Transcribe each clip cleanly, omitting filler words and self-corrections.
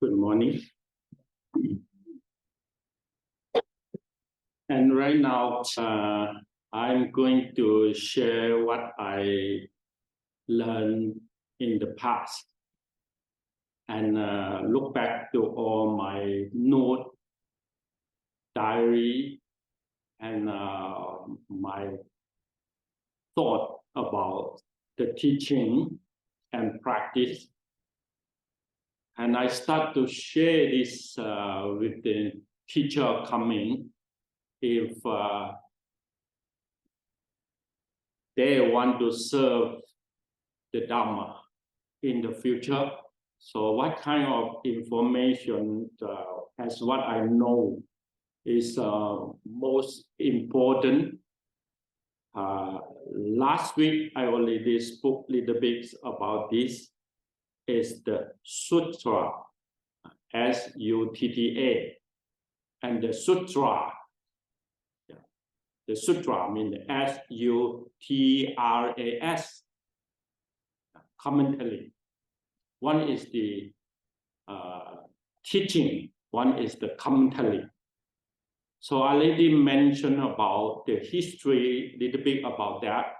Good morning. And right now, I'm going to share what I learned in the past and look back to all my note, diary, and my thought about the teaching and practice. And I start to share this with the teacher coming if they want to serve the Dharma in the future. So what kind of information as what I know is most important. Last week, I already spoke a little bit about this. Is the Sutra, S-U-T-T-A. And the Sutra, the Sutra means S-U-T-R-A-S, commentary. One is the teaching, one is the commentary. So I already mentioned about the history, a little bit about that,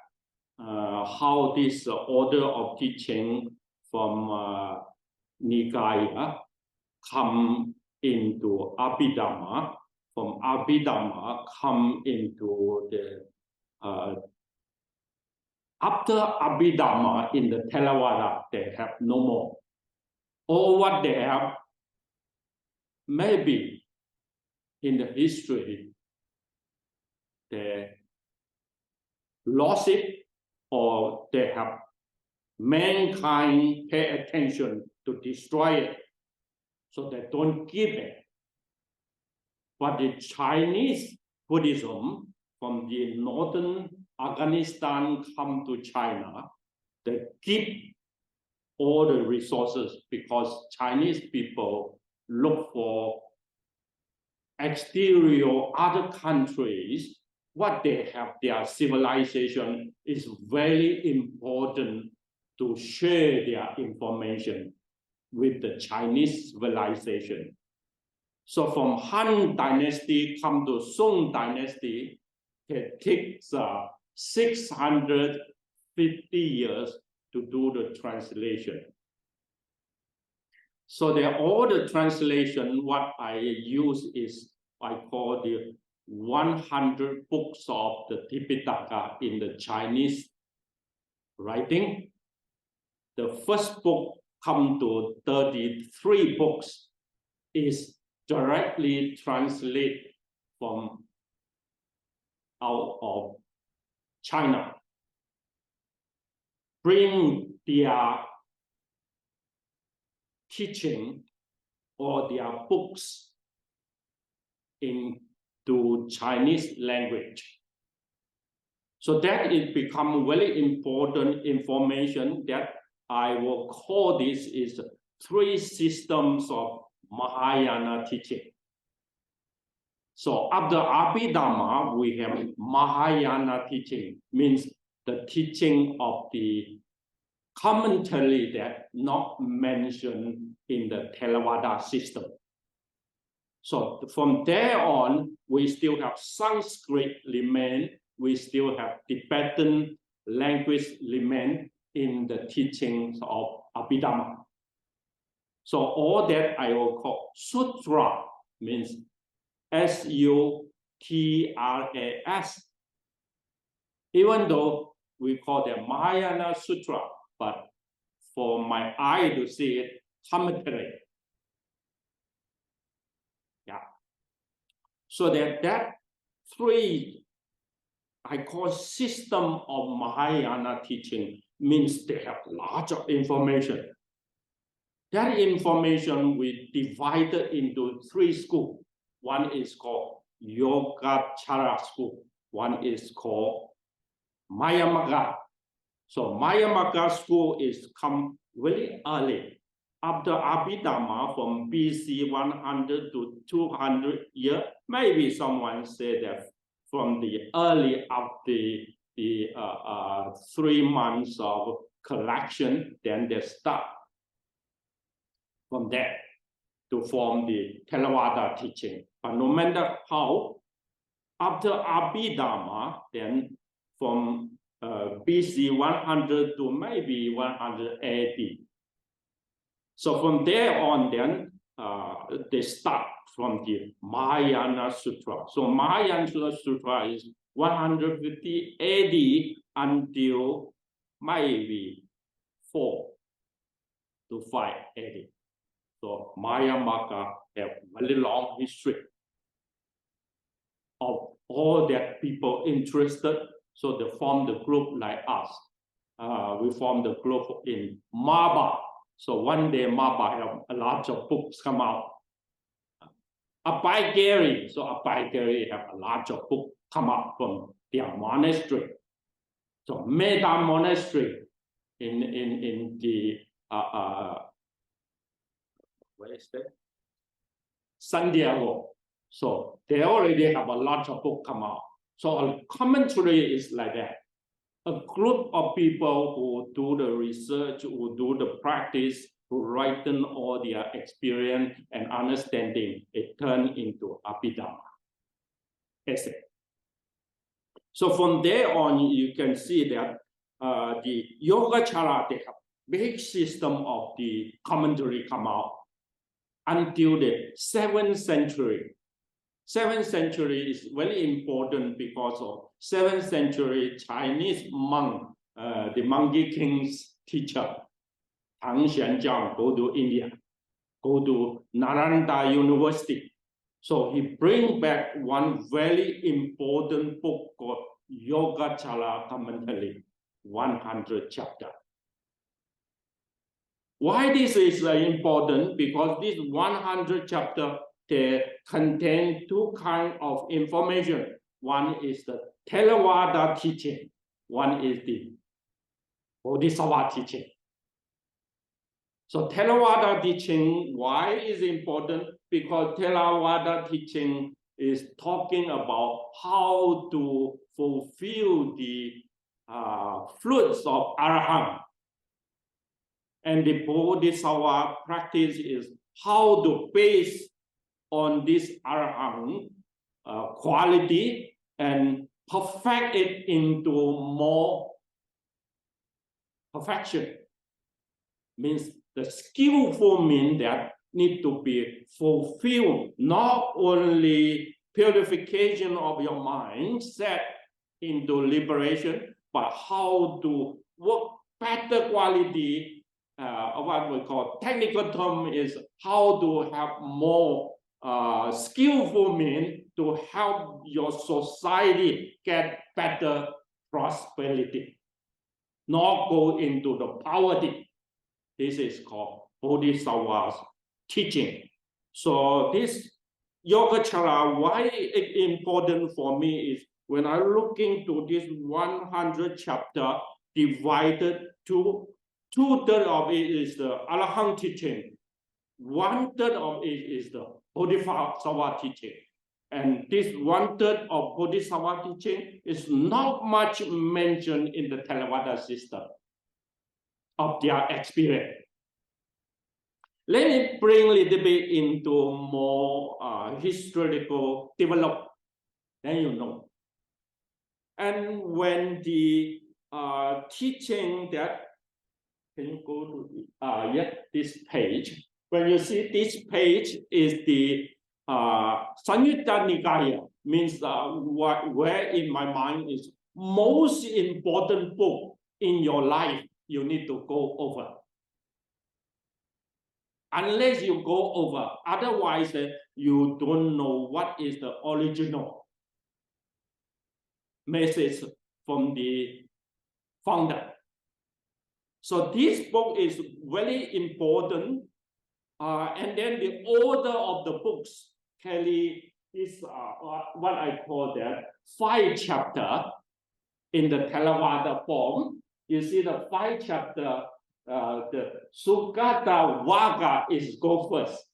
how this order of teaching from Nikaya come into Abhidhamma, from Abhidhamma come into the after Abhidhamma in the Theravada, they have no more. All what they have, maybe in the history, they lost it, or they have mankind pay attention to destroy it, so they don't give it. But the Chinese Buddhism from the northern Afghanistan come to China, they give all the resources because Chinese people look for exterior other countries. What they have, their civilization is very important to share their information with the Chinese civilization. So from Han Dynasty come to Song Dynasty, it takes 650 years to do the translation. So all the translation, what I use is, I call the 100 books of the Tipitaka in the Chinese writing. The first book come to 33 books is directly translated from out of China. Bring their teaching or their books into Chinese language. So that it become very important information that I will call this is 3 systems of Mahayana teaching. So after Abhidhamma, we have Mahayana teaching, means the teaching of the commentary that not mentioned in the Theravada system. So from there on, we still have Sanskrit remain, we still have Tibetan language remain in the teachings of Abhidhamma. So all that I will call Sutra, means S-U-T-R-A-S. Even though we call them Mahayana Sutra, but for my eye to see it, commentary. Yeah. So that 3, I call system of Mahayana teaching, means they have lots of information. That information we divided into 3 schools. One is called Yogacara school. One is called Mayamagga. So Mayamagga school is come very early. After Abhidhamma from BC 100 to 200 years, maybe someone said that from the early of the 3 months of collection, then they start from there. to form the Theravada teaching. But no matter how, after Abhidharma, then from BC 100 to maybe 180. So from there on, then they start from the Mahayana Sutra. So Mahayana Sutra is 150 AD until maybe 4 to 5 AD. So Mahayana have very long history of all that people interested. So they formed the group like us. We formed the group in MABA. So one day MABA have a lot of books come out. Abhayagiri, so Abhayagiri have a lot of books come out from their monastery. So Meda Monastery in the where is that? San Diego. So they already have a lot of books come out. So a commentary is like that. A group of people who do the research, who do the practice, who write down all their experience and understanding, it turns into Abhidharma essay. So from there on, you can see that the Yogacara, they have big system of the commentary come out until the 7th century. 7th century is very important because of 7th century Chinese monk, the Monkey King's teacher, Tang Xianjiang, go to India, go to Nalanda University. So he bring back one very important book called Yogacara Commentary, 100 chapters. Why this is important? Because this 100 chapters, they contain two kinds of information. One is the Theravada teaching. One is the Bodhisattva teaching. So Theravada teaching, why is it important? Because Theravada teaching is talking about how to fulfill the fruits of Arahant. And the Bodhisattva practice is how to base on this Arahant quality and perfect it into more perfection. Means the skillful mean that need to be fulfilled, not only purification of your mind, set into liberation, but how to work better quality. What we call technical term is how to have more skillful means to help your society get better prosperity, not go into the poverty. This is called Bodhisattva's teaching. So this Yogacara, why it's important for me is when I look into this 100 chapter divided to 2/3 of it is the Arahant teaching. 1/3 of it is the Bodhisattva teaching. And this 1/3 of Bodhisattva teaching is not much mentioned in the Theravada system of their experience. Let me bring a little bit into more historical development, then you know. And when the teaching that, can you go to this page? When you see this page is the Samyutta Nikaya, means where in my mind is most important book in your life you need to go over. Unless you go over, otherwise you don't know what is the original message from the founder. So this book is very important. And then the order of the books carry this, what I call that 5 chapters in the Theravada form. You see the 5 chapters, the Sugata Vaga is go first.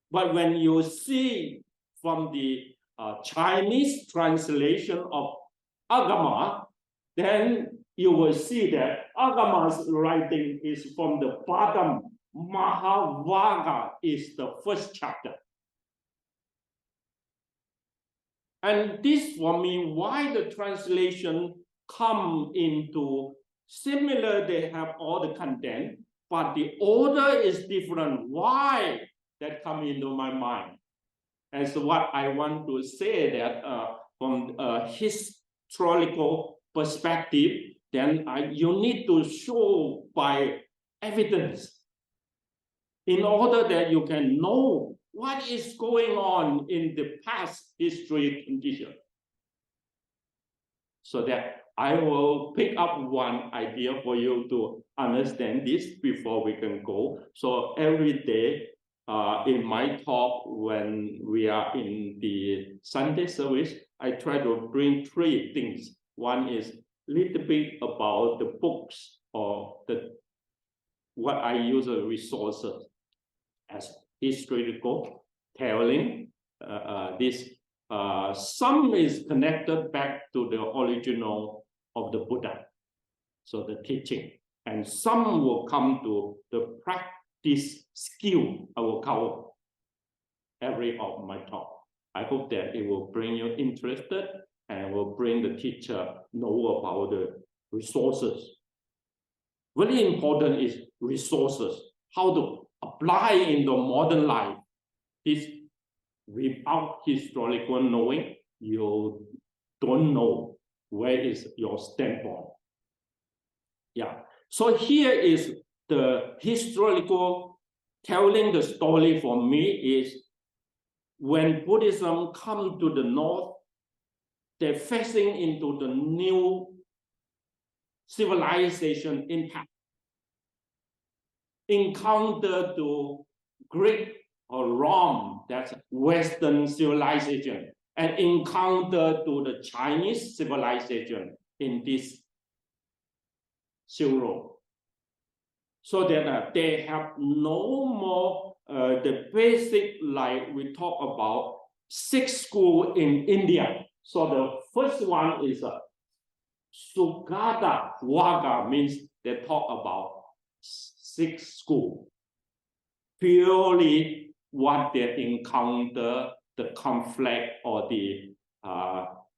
But when you see from the Chinese translation of Agama, then you will see that Agama's writing is from the bottom Mahavaga is the first chapter. And this for me, why the translation come into similar, they have all the content, but the order is different. Why that come into my mind? And so what I want to say that from a historical perspective, then you need to show by evidence in order that you can know what is going on in the past history condition. So that I will pick up one idea for you to understand this before we can go. So every day in my talk, when we are in the Sunday service, I try to bring three things. One is a little bit about the books or what I use as resources as historical telling. Some is connected back to the original of the Buddha, so the teaching, and some will come to the practice skill I will cover every of my talk. I hope that it will bring you interested and will bring the teacher know about the resources. Very important is resources, how to apply in the modern life. This without historical knowing, you don't know where is your standpoint. Yeah. So here is the historical telling the story for me is when Buddhism come to the north, they're facing into the new civilization impact. Encounter to Greek or Rome, that's Western civilization, and encounter to the Chinese civilization in this Silk Road. So that they have no more the basic, like we talk about 6 schools in India. So the first one is Sugata Vaga, means they talk about 6 schools. Purely what they encounter, the conflict or the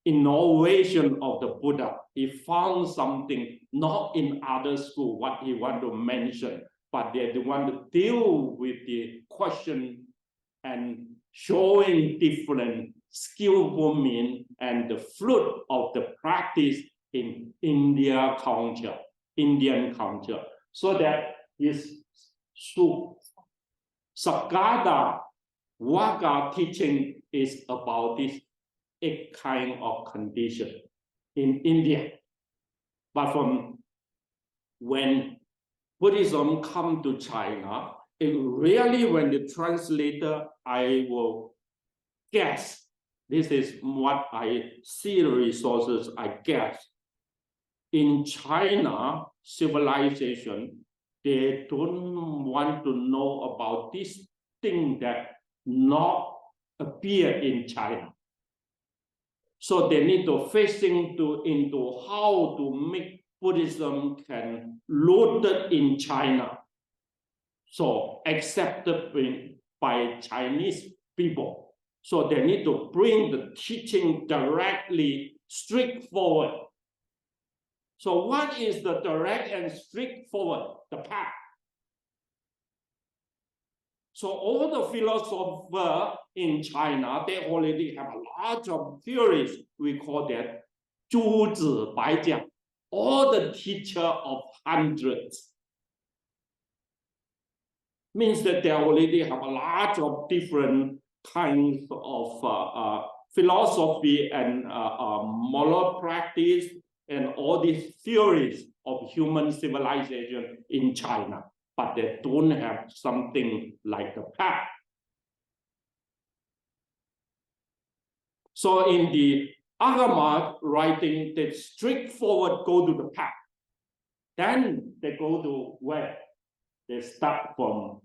innovation of the Buddha. He found something not in other school, what he want to mention, but they want to deal with the question and showing different skillful means and the fruit of the practice in Indian culture. So that is Sagada Vaga teaching is about this 8 kind of condition in India. But from when Buddhism come to China, it really, when the translator, I will guess, this is what I see the resources, I guess. In China, civilization, they don't want to know about this thing that not appear in China. So they need to facing into how to make Buddhism can rooted in China. So accepted by Chinese people. So they need to bring the teaching directly straightforward. So what is the direct and straightforward? The path. So all the philosophers in China, they already have a lot of theories. We call that 诸子百讲, all the teacher of hundreds. Means that they already have a lot of different kinds of philosophy and moral practice and all these theories of human civilization in China. But they don't have something like the path. So in the Agama writing, they straightforward go to the path. Then they go to where? They start from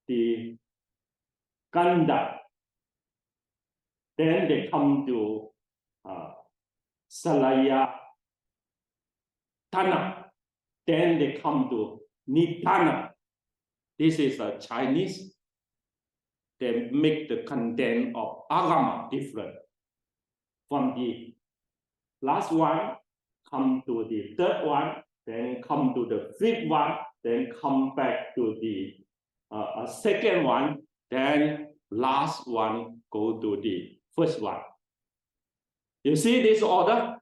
the Ganda. Then they come to Salaya Tana. Then they come to Nidana. This is a Chinese. They make the content of Agama different. From the last one, come to the third one, then come to the fifth one, then come back to the second one, then last one go to the first one. You see this order?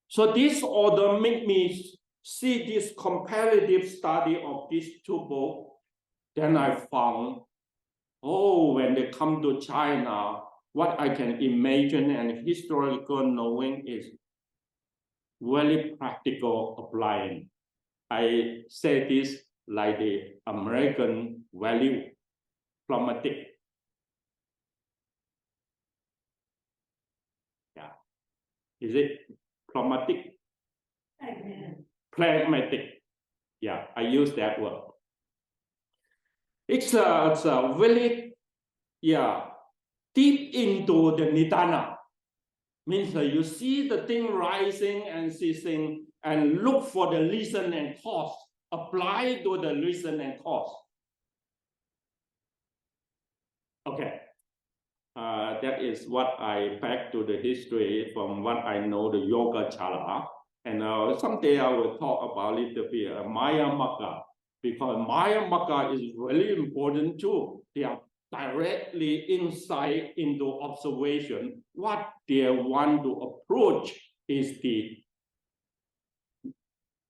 So this order make me see this comparative study of these two books. Then I found, oh, when they come to China, what I can imagine and historical knowing is very practical applying. I say this like the American value, pragmatic. Yeah. Is it pragmatic? Pragmatic. Yeah, I use that word. It's a very, deep into the Nidana. Means that you see the thing rising and ceasing and look for the reason and cause. Apply to the reason and cause. Okay. That is what I back to the history from what I know the Yoga Chala. And someday I will talk about a little bit Maya Magga, because Maya Magga is really important too. They are directly insight into observation. What they want to approach is the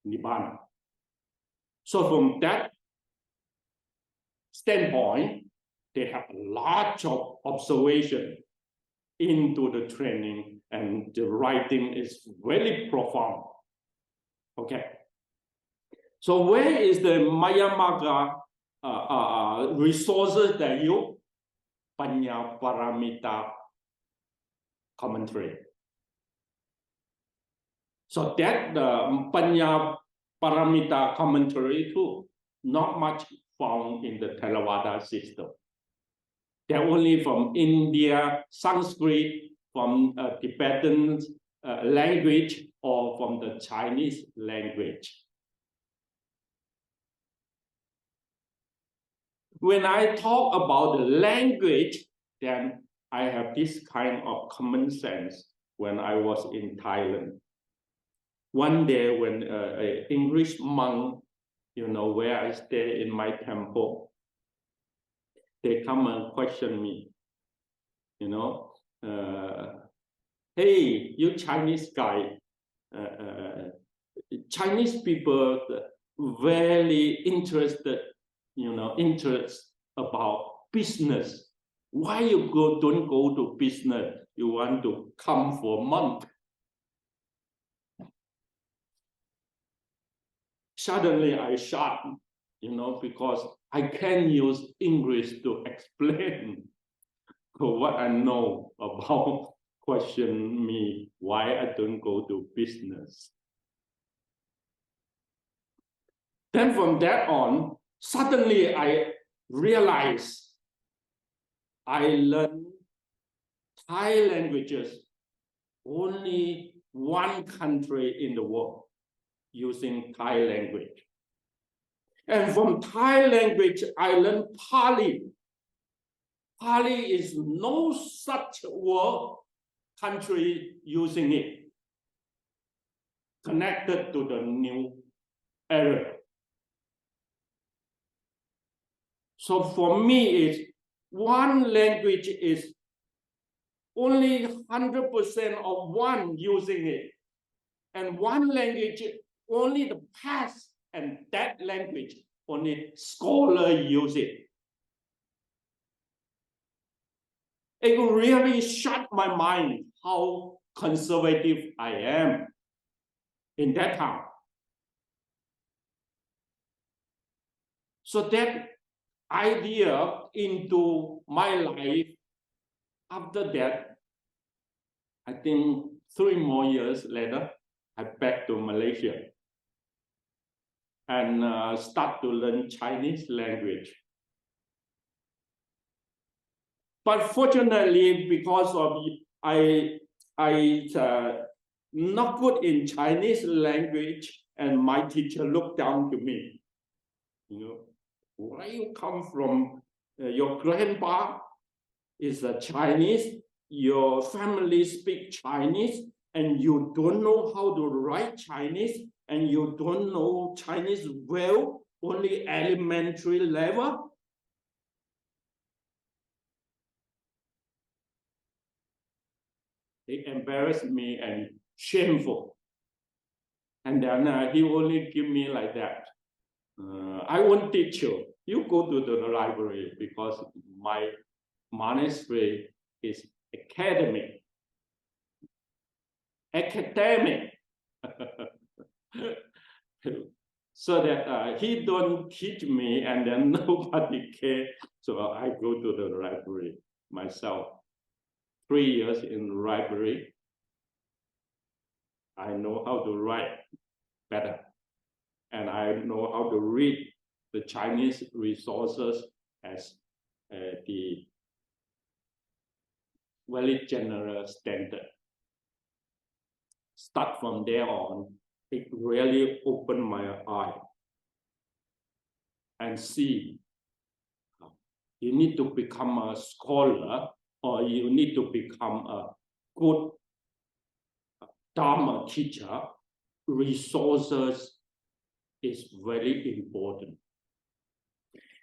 Nibbana. So from that standpoint, they have a lot of observation into the training, and the writing is very profound. Okay. So where is the Maya Magga resources that you Panya Paramita commentary? So that the Panya Paramita commentary too, not much found in the Theravada system. They're only from India, Sanskrit, from Tibetan language, or from the Chinese language. When I talk about the language, then I have this kind of common sense when I was in Thailand. One day when an English monk, where I stay in my temple, they come and question me, hey, you Chinese guy, Chinese people very interested, interest about business. Why you don't go to business? You want to come for a month. Suddenly I shocked, because I can't use English to explain what I know about question me why I don't go to business. Then from that on, suddenly I realized I learned Thai languages only one country in the world using Thai language. And from Thai language, I learned Pali. Pali is no such word country using it, connected to the new era. So for me, it's one language is only 100% of one using it. And one language, only the past, and that language, only scholar use it. It really shut my mind how conservative I am in that time. So that idea into my life, after that, I think 3 more years later, I back to Malaysia and start to learn Chinese language. But fortunately, because of I not good in Chinese language and my teacher looked down to me. You know, where you come from? Your grandpa is a Chinese. Your family speak Chinese, and you don't know how to write Chinese, and you don't know Chinese well, only elementary level. It embarrassed me and shameful. And then he only give me like that. I won't teach you. You go to the library, because my monastery is academic. So that he don't teach me, and then nobody care. So I go to the library myself. 3 years in library. I know how to write better, and I know how to read the Chinese resources as the very general standard. Start from there on, it really opened my eye and see you need to become a scholar, or you need to become a good Dharma teacher. Resources is very important.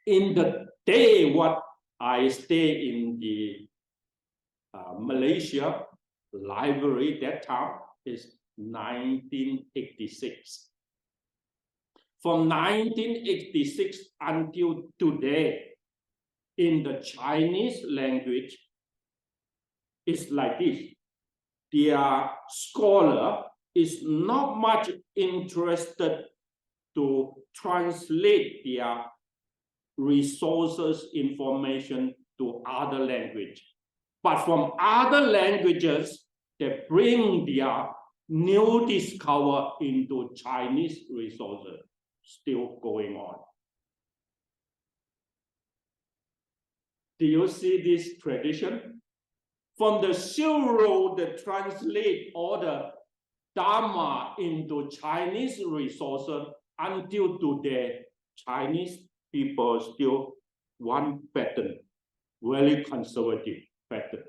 In the day what I stay in the Malaysia library, that time is 1986. From 1986 until today, in the Chinese language, it's like this. Their scholar is not much interested to translate their resources information to other language. But from other languages, they bring their new discover into Chinese resources, still going on. Do you see this tradition? From the Silk Road, they translate all the Dharma into Chinese resources. Until today, Chinese people still one pattern, very conservative pattern.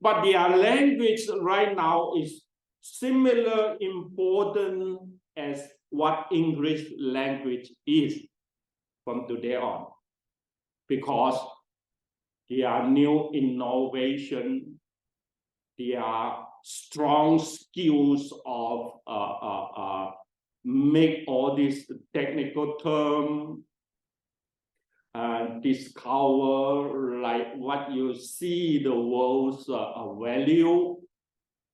But their language right now is similar important as what English language is from today on, because their new innovation, their strong skills of make all these technical terms, discover like what you see the world's value,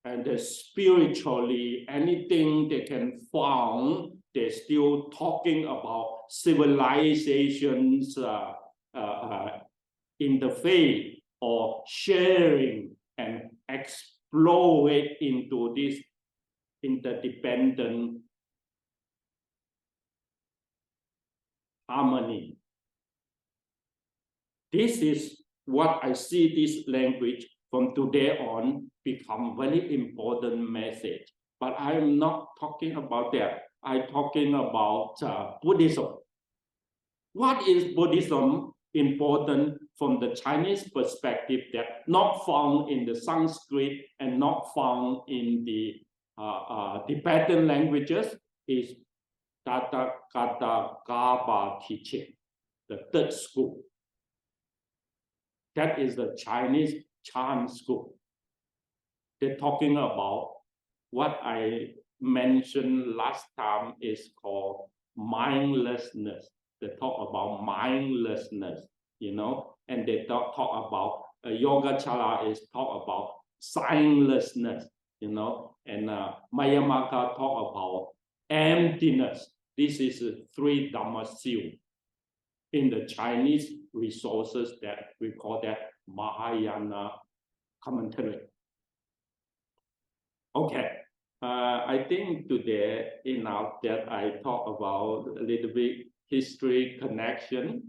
and spiritually anything they can find, they're still talking about civilizations interface or sharing and explore it into this interdependent harmony. This is what I see this language from today on become very important message. But I'm not talking about that. I'm talking about Buddhism. What is Buddhism important from the Chinese perspective that not found in the Sanskrit and not found in the Tibetan languages is Tathagata teaching, the third school. That is the Chinese Chan school. They're talking about what I mentioned last time is called mindlessness. They talk about mindlessness, you know, and they talk about Yogacara is talk about signlessness, you know, and Mayamaka talk about emptiness. This is three Dhamma seal in the Chinese resources that we call that Mahayana commentary. Okay, I think today enough that I talk about a little bit history connection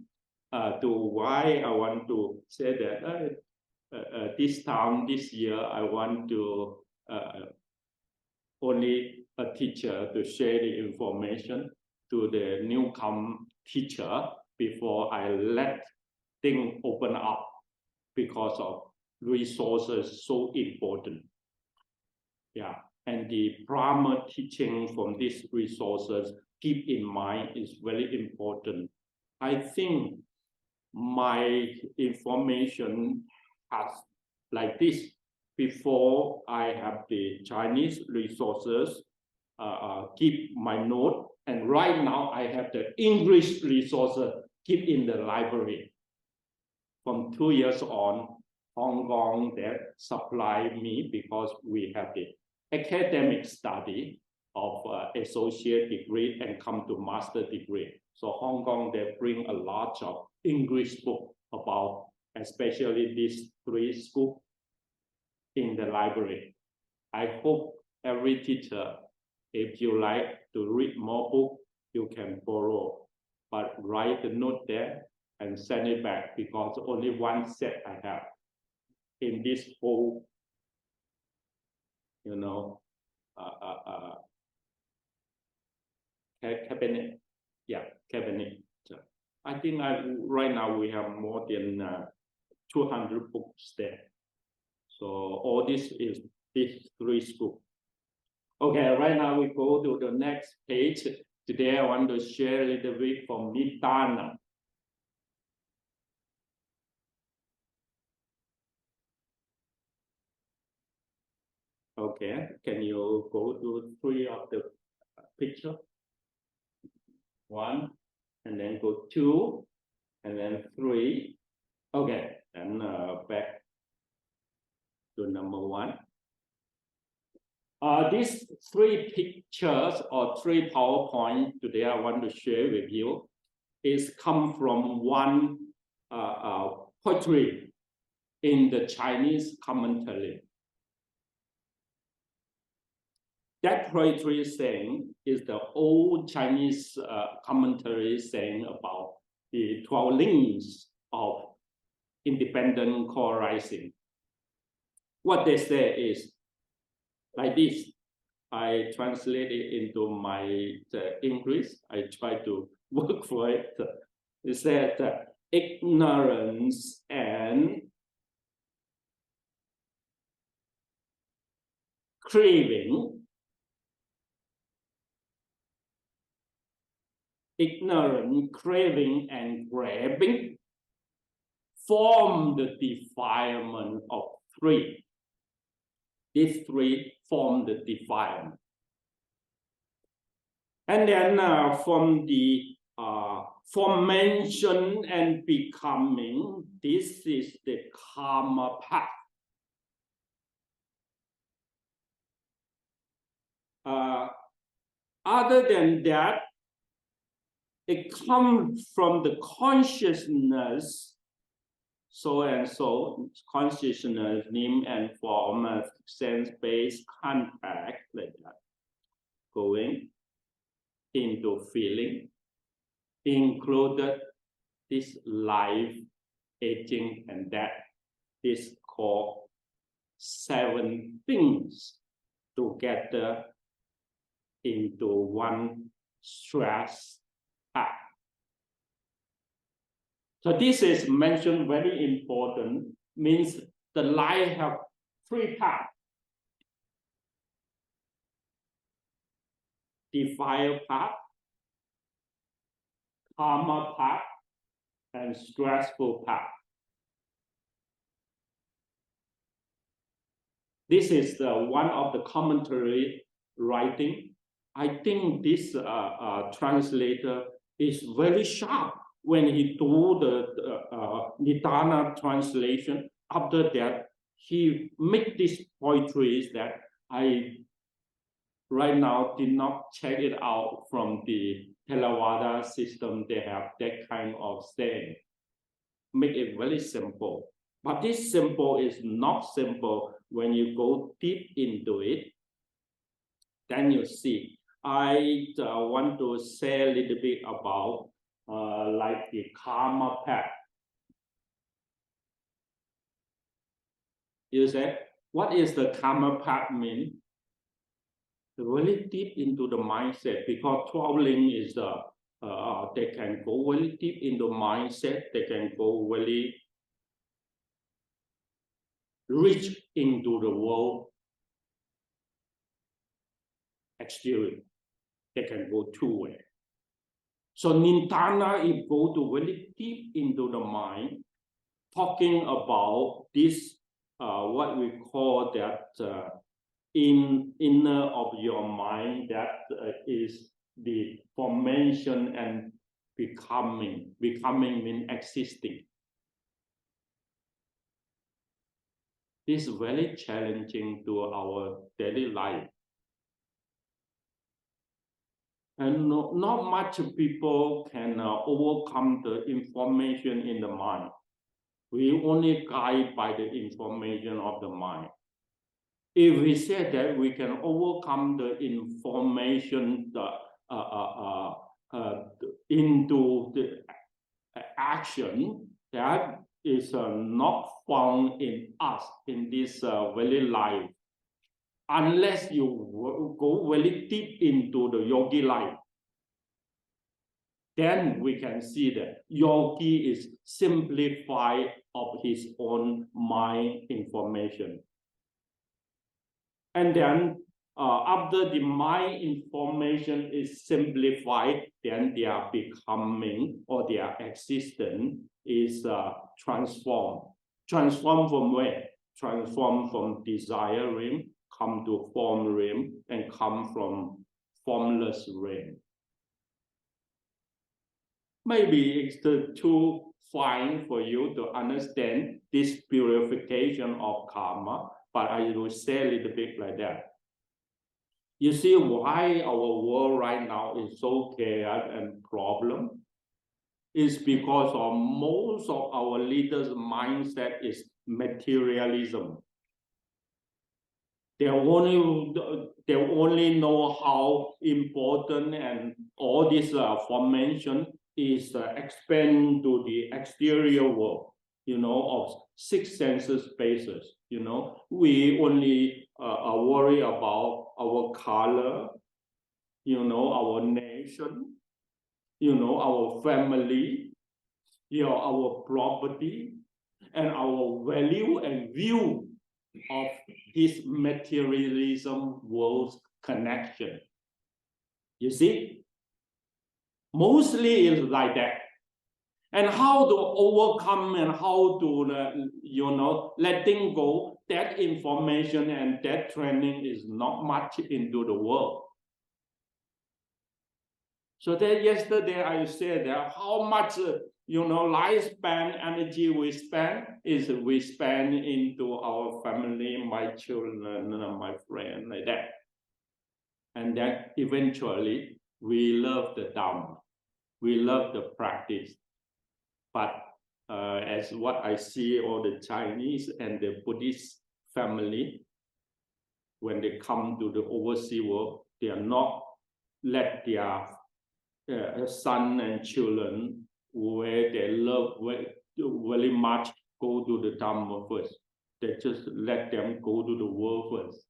to why I want to say that this time, this year, I want to only a teacher to share the information to the newcomer teacher before I let things open up because of resources so important. Yeah, and the primer teaching from these resources, keep in mind, is very important. I think my information has like this. Before I have the Chinese resources, keep my note, and right now I have the English resources keep in the library. From 2 years on, Hong Kong that supply me because we have the academic study of associate degree and come to master degree. So Hong Kong, they bring a lot of English book about, especially these 3 schools in the library. I hope every teacher, if you like to read more book, you can borrow, but write the note there and send it back because only one set I have in this whole, cabinet. Yeah, cabinet. I think right now we have more than 200 books there. So all this is these 3 schools. Okay, right now we go to the next page. Today I want to share a little bit from Nidana. Okay, can you go to 3 of the picture? 1, and then go 2, and then 3. Okay, and back to number 1. These 3 pictures or 3 PowerPoint today I want to share with you is come from one poetry in the Chinese commentary. That poetry saying is the old Chinese commentary saying about the 12 links of independent co-arising. What they say is like this. I translate it into my English. I try to work for it. It said ignorance and craving. Ignorance, craving, and grabbing form the defilement of 3. These 3 form the defilement. And then from the formation and becoming, this is the karma path. Other than that, it comes from the consciousness, so and so, consciousness, name and form, sense-based contact, like that, going into feeling, included this life, aging, and death. This called 7 things together into one stress path. So this is mentioned very important, means the life have 3 paths. Defile path, karma path, and stressful path. This is one of the commentary writing. I think this translator is very sharp when he do the Nidana translation. After that, he make these poetries that I right now did not check it out from the Theravada system. They have that kind of saying. Make it very simple. But this simple is not simple when you go deep into it. Then you see. I want to say a little bit about like the karma path. You say What is the karma path mean? Really deep into the mindset, because 12 link is they can go very deep into mindset. They can go very rich into the world exterior. They can go two ways. So Nidana, it go to very deep into the mind, talking about this, what we call that inner of your mind, that is the formation and becoming. Becoming means existing. This is very challenging to our daily life. And not much people can overcome the information in the mind. We only guide by the information of the mind. If we say that we can overcome the information into the action, that is not found in us in this very life, unless you go very deep into the yogi life. Then we can see that yogi is simplified of his own mind information. And then after the mind information is simplified, then their becoming or their existence is transformed. Transformed from where? Transformed from desire realm, come to form realm, and come from formless realm. Maybe it's too fine for you to understand this purification of karma, but I will say a little bit like that. You see why our world right now is so chaos and problem? Is because of most of our leaders' mindset is materialism. They only know how important and all this formation is expand to the exterior world, of 6 senses spaces. We only are worried about our color, our nation, our family, our property, and our value and view of this materialism world's connection. You see? Mostly it's like that. And how to overcome and how to, letting go that information and that training is not much into the world. So that yesterday I said that how much, lifespan energy we spend is we spend into our family, my children, my friend, like that. And then eventually we love the Dharma. We love the practice. But as what I see all the Chinese and the Buddhist family, when they come to the overseas world, they are not let their son and children where they love very much go to the Dharma first. They just let them go to the world first.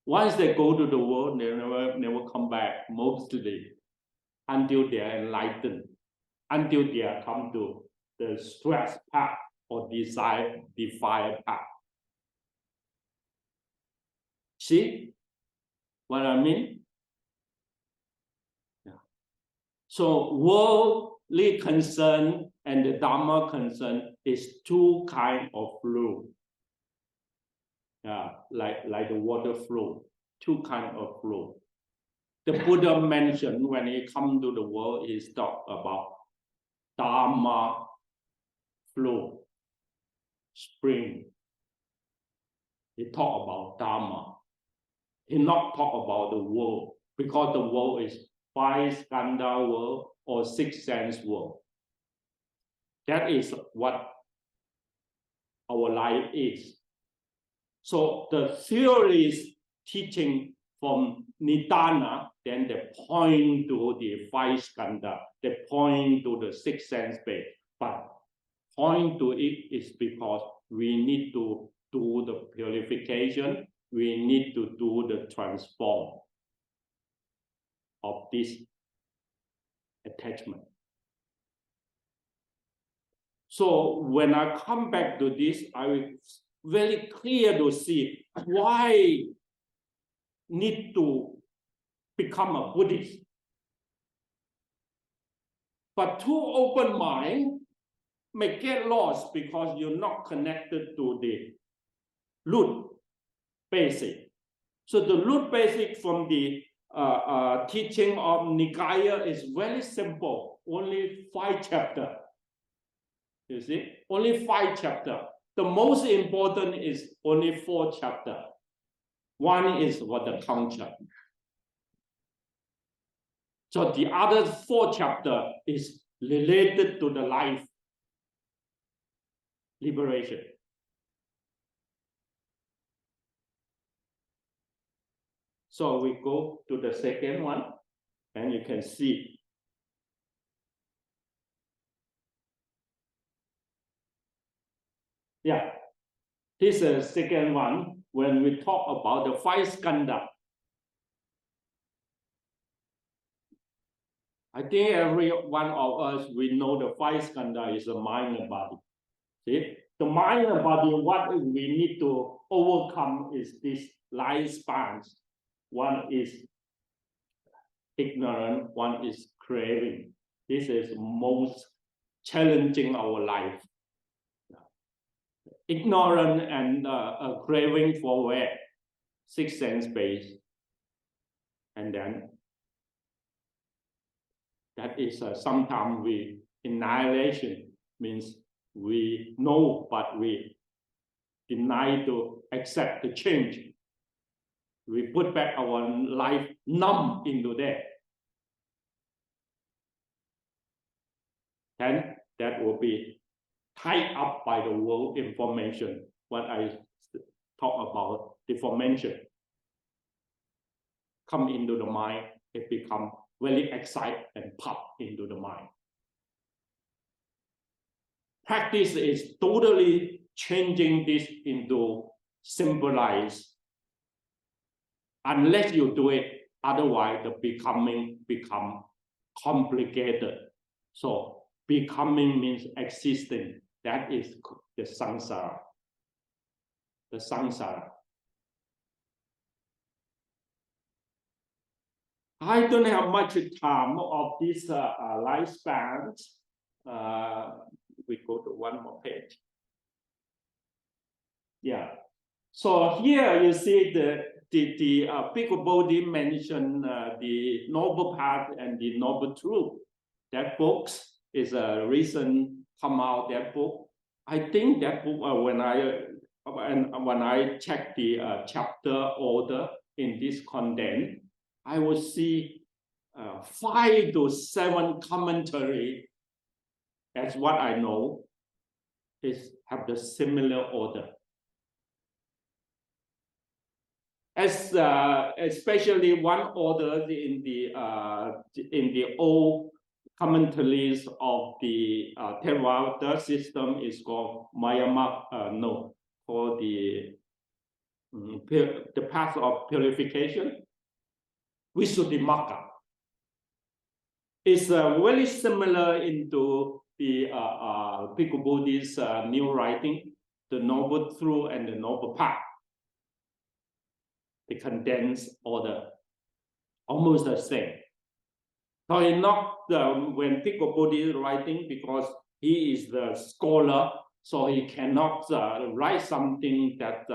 Once they go to the world, they never come back, mostly, until they are enlightened, until they come to the stress path or desire path. See what I mean? Yeah. So worldly concern and the Dharma concern is two kinds of flow. Yeah, like the water flow, two kinds of flow. The Buddha mentioned when he come to the world, he talk about Dharma flow, spring. He talk about Dharma. He not talk about the world, because the world is 5 skandha world or 6 sense world. That is what our life is. So the theories teaching from Nidana, then they point to the 5 skandha, they point to the 6 sense space. But point to it is because we need to do the purification, we need to do the transform of this attachment. So when I come back to this, I will very clear to see why need to become a Buddhist. But too open mind may get lost because you're not connected to the root basic. So the root basic from the teaching of Nikaya is very simple, only 5 chapters. You see, only 5 chapters. The most important is only 4 chapters. One is what the culture. So the other 4 chapters is related to the life liberation. So we go to the second one, and you can see. Yeah, this is the second one when we talk about the 5 skandha. I think every one of us, we know the 5 skandha is the mind and body. See, the mind and body, what we need to overcome is this lifespans. One is ignorant, one is craving. This is most challenging our life. Ignorant and craving for where? 6 sense base. And then that is sometimes we annihilation, means we know but we deny to accept the change. We put back our life numb into that. And that will be tied up by the world information, what I talk about, the formation. Come into the mind, it becomes very excited and pop into the mind. Practice is totally changing this into symbolized. Unless you do it, otherwise the becoming become complicated. So becoming means existing. That is the samsara. The samsara. I don't have much time of this lifespans. We go to one more page. Yeah. So here you see the Bhikkhu Bodhi mentioned the noble path and the noble truth. That book is a recent come out. That book, I think that book when I check the chapter order in this content, I will see 5 to 7 commentary. That's what I know is have the similar order. As especially one order in the old commentaries of the Theravada system is called called the path of purification. Visuddhimagga. It's very similar into the Bhikkhu Bodhi's new writing, the Noble Truth and the Noble Path. The condensed order, almost the same. So it's not when Bhikkhu Bodhi is writing, because he is the scholar, so he cannot write something that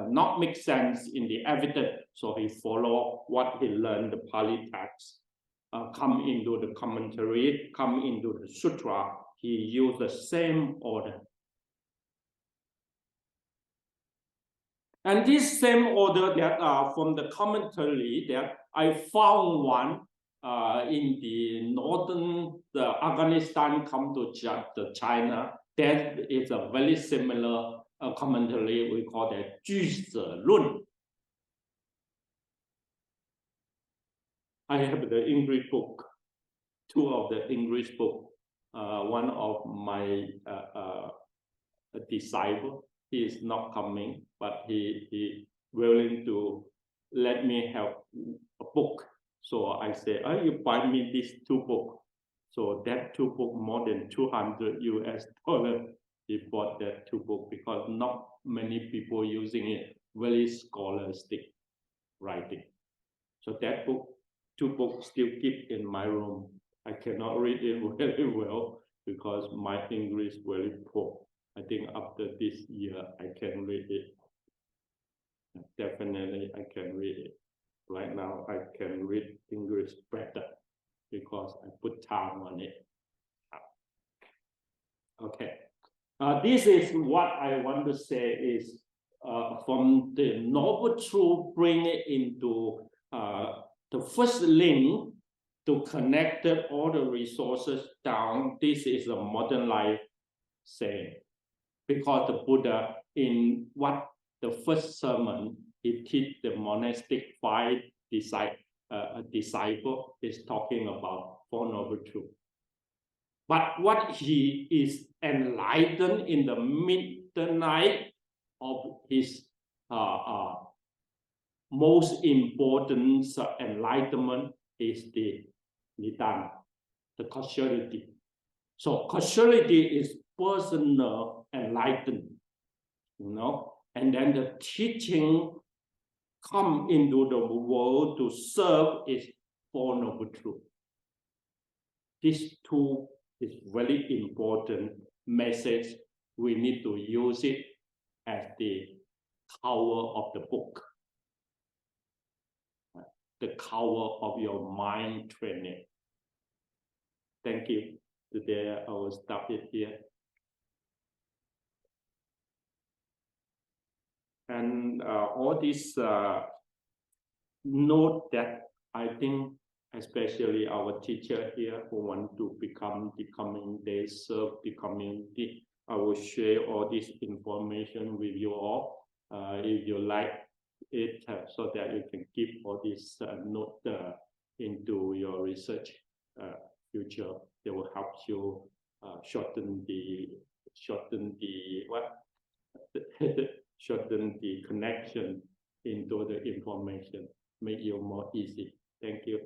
not make sense in the evidence. So he follow what he learned, the Pali text, come into the commentary, come into the sutra. He used the same order. And this same order that from the commentary that I found one in the northern Afghanistan come to China, that is a very similar commentary. We call that 俱舍论. I have the English book, 2 of the English book. One of my disciple he is not coming, but he willing to let me have a book. So I say, oh, you buy me these 2 books. So that 2 books, more than $200. He bought that 2 books because not many people using it, very scholastic writing. So that book, 2 books still keep in my room. I cannot read it very well because my English very poor. I think after this year, I can read it. Definitely, I can read it. Right now, I can read English better because I put time on it. Okay. This is what I want to say is from the Noble Truth, bring it into the first link to connect all the resources down. This is a modern life saying, because the Buddha, in what the first sermon, he teach the monastic 5 disciple is talking about Four Noble Truths. But what he is enlightened in the midnight of his most important enlightenment is the Nidana, the causality. So causality is personal enlightenment, and then the teaching come into the world to serve is Four Noble Truths. These 2 is very important message. We need to use it as the cover of the book, the cover of your mind training. Thank you. Today I will stop it here. And all this note that I think, especially our teacher here who want to become the coming day, serve the community, I will share all this information with you all. If you like it, so that you can keep all this note into your research future. They will help you shorten the connection into the information, make you more easy. Thank you.